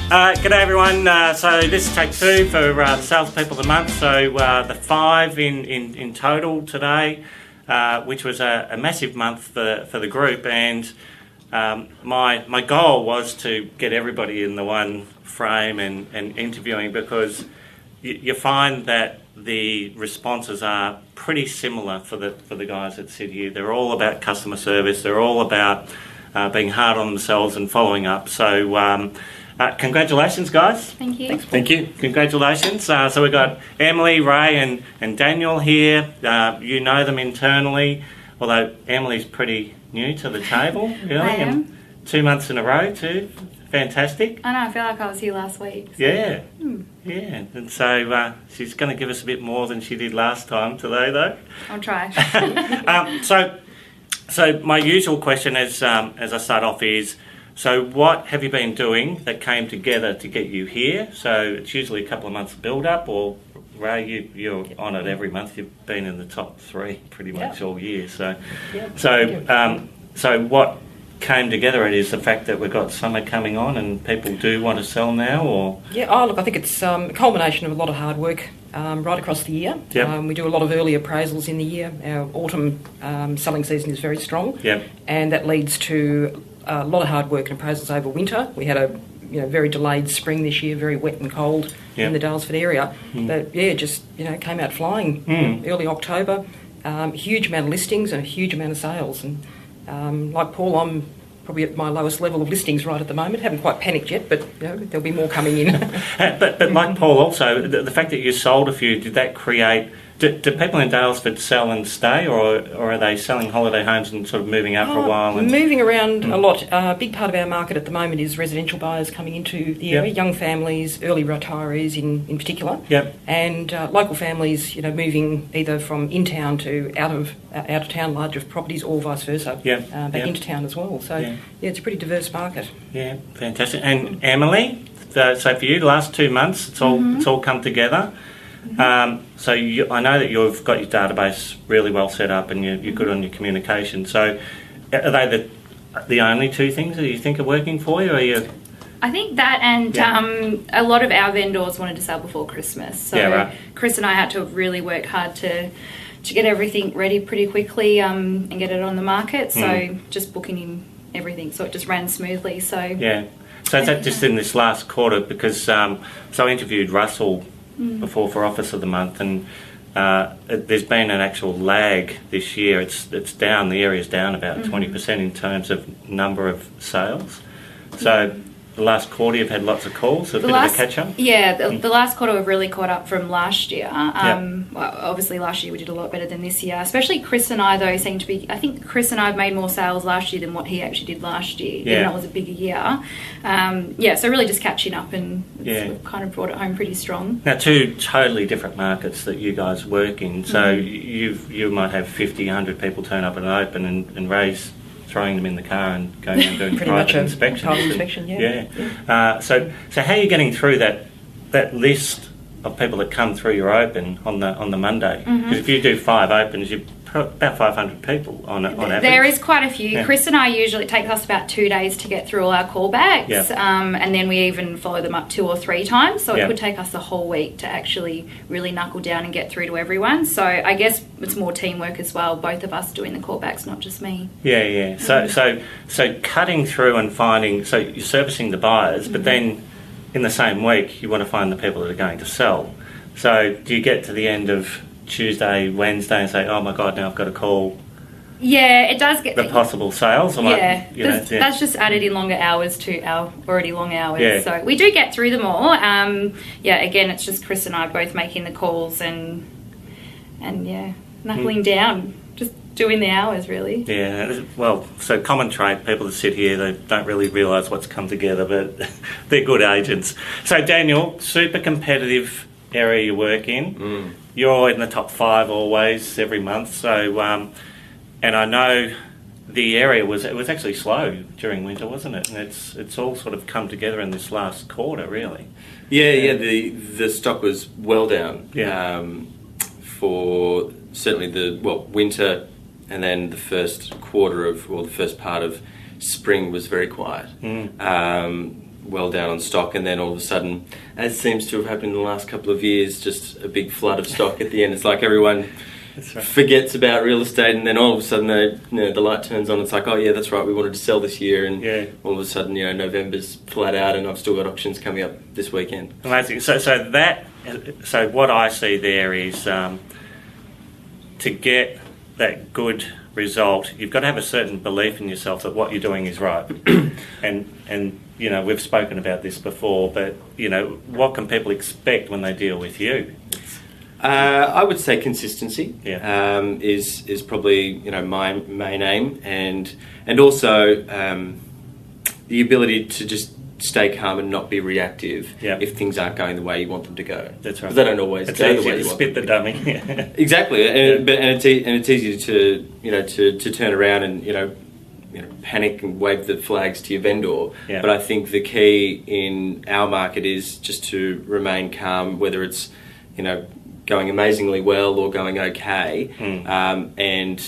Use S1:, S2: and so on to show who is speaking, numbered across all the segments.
S1: G'day everyone. So this is take 2 for the salespeople of the month. So the 5 in total today, which was a massive month for the group. And my goal was to get everybody in the one frame and interviewing, because you find that the responses are pretty similar for the guys that sit here. They're all about customer service. They're all about being hard on themselves and following up. So congratulations, guys.
S2: Thank you.
S1: Thank you. Congratulations. So we've got Emily, Ray and Daniel here. You know them internally, although Emily's pretty new to the table. Really.
S2: I am.
S1: And 2 months in a row too. Fantastic.
S2: I know, I feel like I was here last week. So.
S1: Yeah. Yeah. And so she's going to give us a bit more than she did last time today, though.
S2: I'll try.
S1: So my usual question as I start off is, so what have you been doing that came together to get you here? So it's usually a couple of months build up, or Ray, you're on it every month. You've been in the top 3 pretty much all year. So what came together is the fact that we've got summer coming on and people do want to sell now, or?
S3: Yeah, look, I think it's a culmination of a lot of hard work right across the year.
S1: Yep.
S3: We do a lot of early appraisals in the year. Our autumn selling season is very strong.
S1: Yep.
S3: And that leads to a lot of hard work and appraisals over winter. We had a very delayed spring this year, very wet and cold in the Dalesford area. But just came out flying early October. Huge amount of listings and a huge amount of sales. And like Paul, I'm probably at my lowest level of listings right at the moment. Haven't quite panicked yet, but there'll be more coming in.
S1: but like Paul, also the fact that you sold a few, did that create? Do people in Dalesford sell and stay, or are they selling holiday homes and sort of moving out for a while? And
S3: moving around a lot. A big part of our market at the moment is residential buyers coming into the area, young families, early retirees in particular, and local families, moving either from in town to out of town larger properties, or vice versa, back into town as well. So it's a pretty diverse market. Yeah,
S1: fantastic. And Emily, so for you, the last 2 months, it's all come together. So I know that you've got your database really well set up and you're good on your communication. So are they the only 2 things that you think are working for you? Or are you?
S2: I think that, and a lot of our vendors wanted to sell before Christmas. So Chris and I had to really work hard to get everything ready pretty quickly and get it on the market. So just booking in everything, so it just ran smoothly. So
S1: So is that just in this last quarter? Because so I interviewed Russell before for Office of the Month, and there's been an actual lag this year. It's down. The area's down about 20% in terms of number of sales. So the last quarter you've had lots of calls, a bit of a catch up.
S2: Yeah, the last quarter we've really caught up from last year. Well, obviously last year we did a lot better than this year. Especially Chris and I, though, seem to be. I think Chris and I have made more sales last year than what he actually did last year. Yeah, that was a bigger year. So really just catching up, and it's kind of brought it home pretty strong. Now,
S1: 2 totally different markets that you guys work in. So you might have 50, 100 people turn up at an open, and Ray's throwing them in the car and going and doing private inspections.
S3: Private inspection,
S1: So how are you getting through that list of people that come through your open on the Monday? Because if you do 5 opens, you're about 500 people on average.
S2: There is quite a few. Chris and I usually, it takes us about 2 days to get through all our callbacks, and then we even follow them up 2 or 3 times, so it could take us the whole week to actually really knuckle down and get through to everyone. So I guess it's more teamwork as well, both of us doing the callbacks, not just me.
S1: So cutting through and finding, so you're servicing the buyers, but then in the same week you want to find the people that are going to sell. So do you get to the end of Tuesday, Wednesday, and say, oh my God, now I've got to call?
S2: Yeah, it does get
S1: the possible sales.
S2: That's just added in longer hours to our already long hours. Yeah. So we do get through them all. Again, it's just Chris and I both making the calls and knuckling down, just doing the hours really.
S1: Yeah. Well, so common trait, people that sit here, they don't really realise what's come together, but they're good agents. So Daniel, super competitive area you work in. You're in the top 5 always every month. So, and I know the area was actually slow during winter, wasn't it? And it's all sort of come together in this last quarter, really.
S4: The stock was well down. For certainly the winter, and then the first quarter the first part of spring was very quiet. well down on stock, and then all of a sudden, as seems to have happened in the last couple of years, just a big flood of stock at the end. It's like everyone forgets about real estate, and then all of a sudden the light turns on. It's like, oh yeah, that's right, we wanted to sell this year, and all of a sudden, November's flat out, and I've still got auctions coming up this weekend.
S1: Amazing. So what I see there is to get that good result, you've got to have a certain belief in yourself that what you're doing is right. and we've spoken about this before, but what can people expect when they deal with you?
S4: I would say consistency
S1: Yeah.
S4: is probably my main aim, and also the ability to just stay calm and not be reactive if things aren't going the way you want them to go.
S1: That's right.
S4: 'Cause they don't always
S1: it's
S4: go the
S1: easy
S4: way
S1: to
S4: you want
S1: spit
S4: them
S1: the dummy.
S4: Exactly, and it's easy to turn around and panic and wave the flags to your vendor.
S1: Yeah.
S4: But I think the key in our market is just to remain calm, whether it's going amazingly well or going okay, and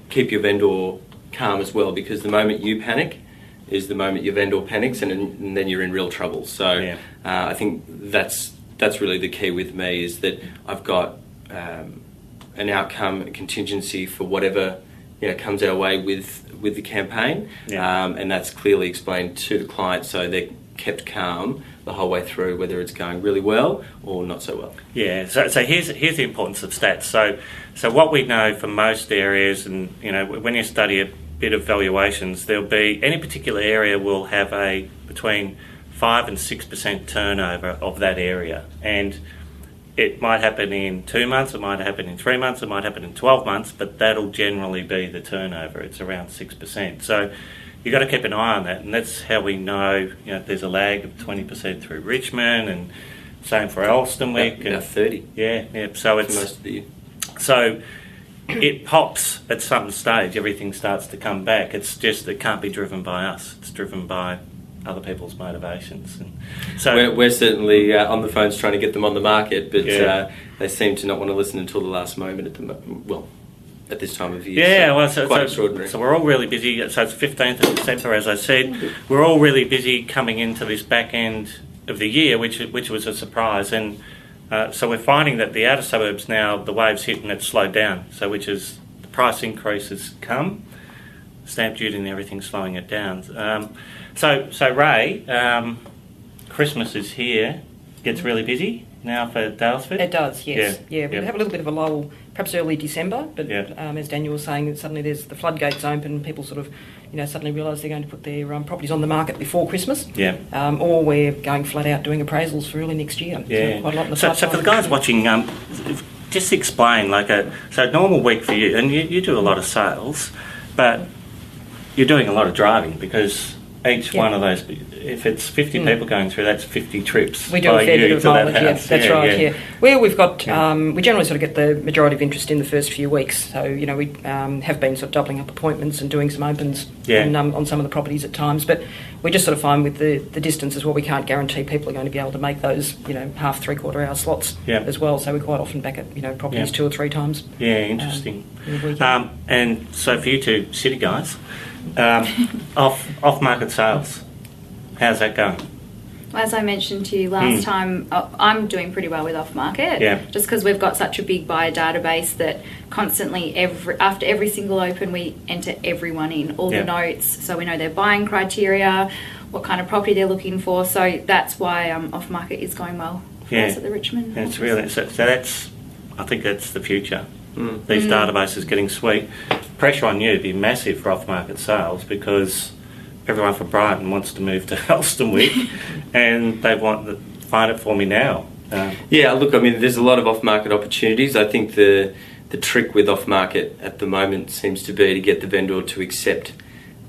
S4: keep your vendor calm as well, because the moment you panic is the moment your vendor panics, and then you're in real trouble. So I think that's really the key with me, is that I've got an outcome, a contingency for whatever comes our way with the campaign, and that's clearly explained to the client, so they're kept calm the whole way through, whether it's going really well or not so well.
S1: Yeah, so here's the importance of stats. So what we know from most areas, and when you study a bit of valuations, there'll be any particular area will have a between 5 and 6% turnover of that area, and it might happen in 2 months, it might happen in 3 months, it might happen in 12 months, but that'll generally be the turnover. It's around 6%. So you've got to keep an eye on that, and that's how we know there's a lag of 20% through Richmond, and same for Elstonwick.
S4: About 30.
S1: Yeah. So it's
S4: most of the year.
S1: So it pops at some stage. Everything starts to come back. It's just it can't be driven by us. It's driven by other people's motivations. And so
S4: we're certainly on the phones trying to get them on the market, but they seem to not want to listen until the last moment at this time of year.
S1: Yeah,
S4: so quite extraordinary.
S1: So we're all really busy. So it's 15th of December, as I said. We're all really busy coming into this back end of the year, which was a surprise. And so we're finding that the outer suburbs now, the wave's hit and it's slowed down. So which is the price increase has come, stamp duty and everything slowing it down. So Ray, Christmas is here. Gets really busy now for Dalesford.
S3: It does, yes.
S1: Yeah.
S3: We have a little bit of a lull, perhaps early December, but as Daniel was saying, that suddenly there's the floodgates open, people sort of, suddenly realise they're going to put their properties on the market before Christmas.
S1: Yeah.
S3: Or we're going flat out doing appraisals for early next year.
S1: Yeah.
S3: So quite a lot in the
S1: so
S3: pipeline.
S1: for the guys watching, just explain a normal week for you, and you do a lot of sales, but you're doing a lot of driving, because each one of those, if it's 50 people going through, that's 50 trips.
S3: We do a fair bit of mileage, that's right, yeah. Where we've got, we generally sort of get the majority of interest in the first few weeks. So, we have been sort of doubling up appointments and doing some opens on some of the properties at times. But we just sort of find with the distance as well, we can't guarantee people are going to be able to make those, half, 3/4 hour slots as well. So we're quite often back at, properties 2 or 3 times.
S1: Yeah, interesting.
S3: In the weekend.
S1: And so for you two city guys, off-market sales, how's that going?
S2: As I mentioned to you last time, I'm doing pretty well with off-market.
S1: Yeah.
S2: Just because we've got such a big buyer database that constantly, after every single open, we enter everyone in, all the notes, so we know their buying criteria, what kind of property they're looking for. So that's why off-market is going well for us at the Richmond.
S1: It's really so that's. I think that's the future. These databases getting sweet. Pressure on you to be massive for off-market sales, because everyone from Brighton wants to move to Elstonwick and they want to find it for me now.
S4: Look, I mean, there's a lot of off-market opportunities. I think the trick with off-market at the moment seems to be to get the vendor to accept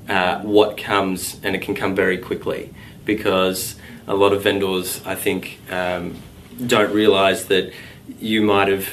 S4: what comes, and it can come very quickly, because a lot of vendors, I think, don't realise that you might have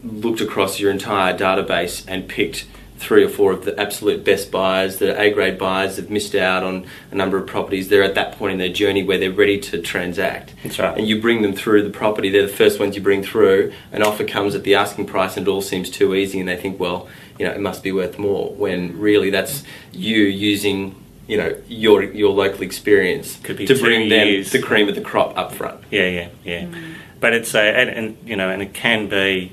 S4: looked across your entire database and picked 3 or 4 of the absolute best buyers, the A-grade buyers that have missed out on a number of properties. They're at that point in their journey where they're ready to transact.
S1: That's right.
S4: And you bring them through the property. They're the first ones you bring through. An offer comes at the asking price and it all seems too easy, and they think, well, it must be worth more, when really that's you using your local experience
S1: Could be
S4: to
S1: 2
S4: bring
S1: years.
S4: them the cream of the crop up front.
S1: Yeah. But it's and it can be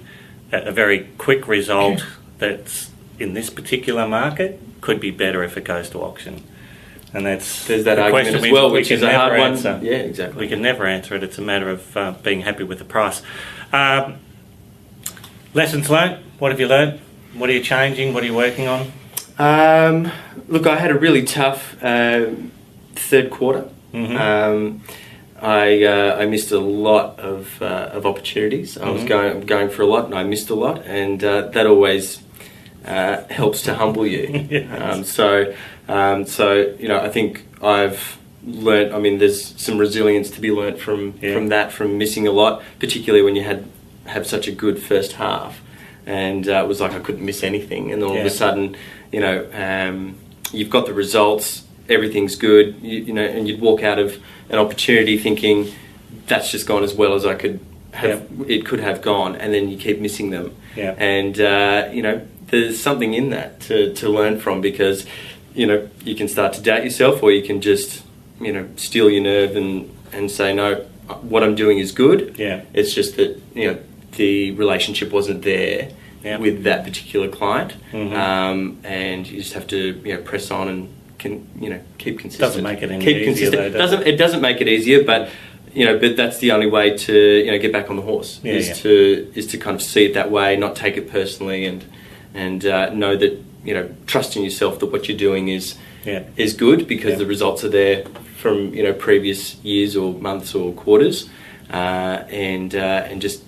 S1: a very quick result that's in this particular market could be better if it goes to auction. And there's
S4: that
S1: the
S4: argument
S1: question
S4: as well,
S1: we
S4: which
S1: can
S4: is a
S1: never
S4: hard one.
S1: answer.
S4: Yeah, exactly.
S1: We can never answer it. It's a matter of being happy with the price. Lessons learned. What have you learned? What are you changing? What are you working on?
S4: Look, I had a really tough third quarter.
S1: Mm-hmm.
S4: I missed a lot of opportunities. I was going for a lot, and I missed a lot, and that always helps to humble you.
S1: Yes.
S4: So I think I've learnt. I mean, there's some resilience to be learnt from missing a lot, particularly when you have such a good first half, and it was like I couldn't miss anything, and then all of a sudden, you've got the results, everything's good, and you'd walk out of an opportunity thinking that's just gone as well as I could have. It could have gone, and then you keep missing them.
S1: Yeah.
S4: And there's something in that to learn from, because you can start to doubt yourself, or you can just steel your nerve and say, no, what I'm doing is good.
S1: Yeah.
S4: It's just that the relationship wasn't there with that particular client.
S1: Mm-hmm.
S4: And you just have to press on and keep consistent.
S1: Doesn't make it any easier, though,
S4: It doesn't make it easier, but but that's the only way to get back on the horse. Is to kind of see it that way, not take it personally, and know that trust in yourself that what you're doing is good, because the results are there from previous years or months or quarters, and just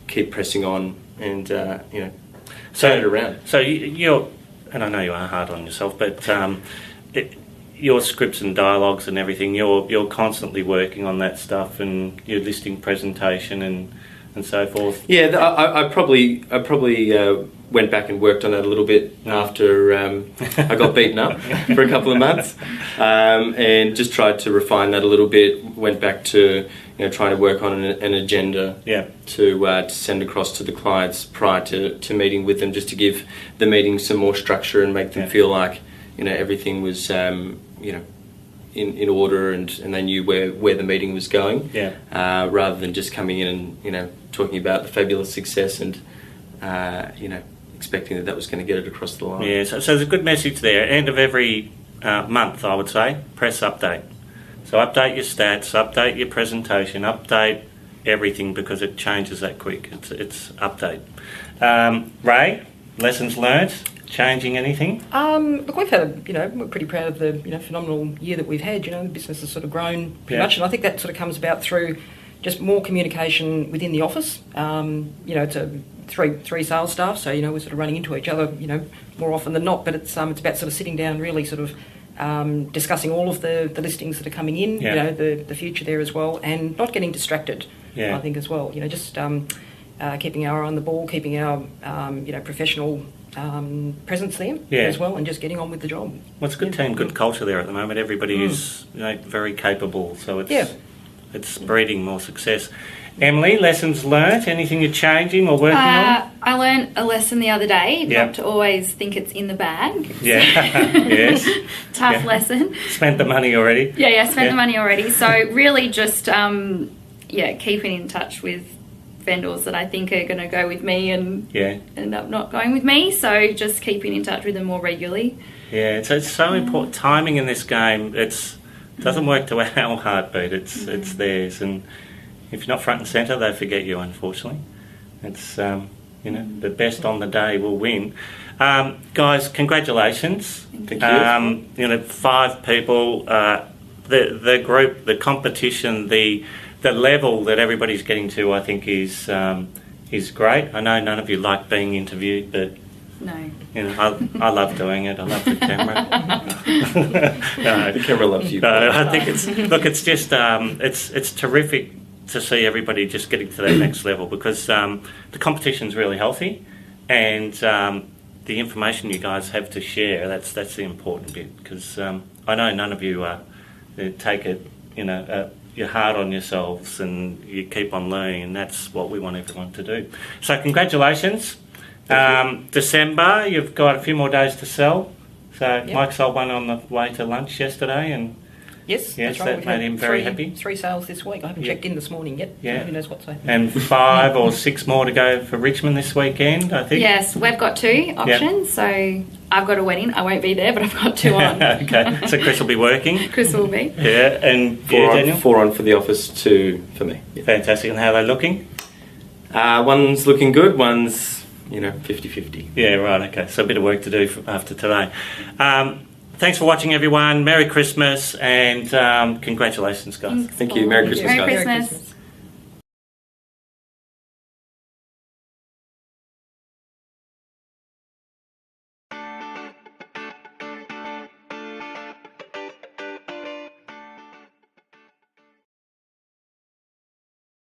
S4: keep pressing on and turn it around.
S1: So you're, and I know you are hard on yourself, but your scripts and dialogues and everything, you're constantly working on that stuff, and your listing presentation and so forth.
S4: Yeah, I probably went back and worked on that a little bit after I got beaten up for a couple of months, and just tried to refine that a little bit. Went back to trying to work on an agenda to send across to the clients prior to meeting with them, just to give the meeting some more structure and make them feel like everything was in order, and they knew where the meeting was going, rather than just coming in and talking about the fabulous success and expecting that was going to get it across the line.
S1: Yeah, so there's a good message there. End of every month, I would say, press update. So update your stats, update your presentation, update everything, because it changes that quick. It's update. Ray, lessons learned. Changing anything?
S3: Look, we've had we're pretty proud of the phenomenal year that we've had. The business has sort of grown pretty much, and I think that sort of comes about through just more communication within the office. It's a three sales staff, so we're sort of running into each other more often than not. But it's about sort of sitting down, really sort of discussing all of the listings that are coming in, the future there as well, and not getting distracted. I think as well, just keeping our eye on the ball, keeping our professional presence there as well, and just getting on with the job.
S1: Well, it's a good team, good culture there at the moment. Everybody is very capable, so it's breeding more success. Emily, lessons learnt? Anything you're changing or working on?
S2: I learned a lesson the other day, not to always think it's in the bag.
S1: Yeah, yes.
S2: Tough lesson.
S1: Spent the money already.
S2: Spent the money already. So really just, keeping in touch with vendors that I think are going to go with me and end up not going with me. So just keeping in touch with them more regularly. Yeah,
S1: it's so important. Timing in this game, it doesn't work to our heartbeat. It's theirs, and if you're not front and centre, they forget you. Unfortunately, it's the best on the day will win. Guys, congratulations!
S4: Thank you.
S1: 5 people. The group, the competition, the level that everybody's getting to, I think, is great. I know none of you like being interviewed, but
S2: no,
S1: I love doing it. I love the camera.
S4: No, the camera loves you.
S1: No, I think it's just it's terrific to see everybody just getting to that next level, because the competition's really healthy, and the information you guys have to share, that's the important bit, because I know none of you take it, you're hard on yourselves and you keep on learning, and that's what we want everyone to do. So congratulations. December, you've got a few more days to sell. So Mike sold one on the way to lunch yesterday, and
S3: Yes,
S1: yes,
S3: that's right.
S1: that
S3: We've
S1: made
S3: had
S1: him very happy.
S3: 3 sales this week. I haven't checked in this morning yet.
S1: Yeah.
S3: So who knows what's happening.
S1: And 5 or 6 more to go for Richmond this weekend, I think.
S2: Yes, we've got 2 options. So I've got a wedding. I won't be there, but I've got 2 on.
S1: Okay, so Chris will be working.
S2: Chris will be.
S1: Yeah, and Daniel?
S4: 4 on for the office, 2 for me. Yeah.
S1: Fantastic. And how are they looking?
S4: One's looking good, one's, 50-50.
S1: Yeah, right, okay. So a bit of work to do after today. Thanks for watching, everyone. Merry Christmas and congratulations, guys.
S4: Thank you. Merry Christmas,
S2: Merry
S4: guys.
S2: Christmas.
S3: Merry Christmas.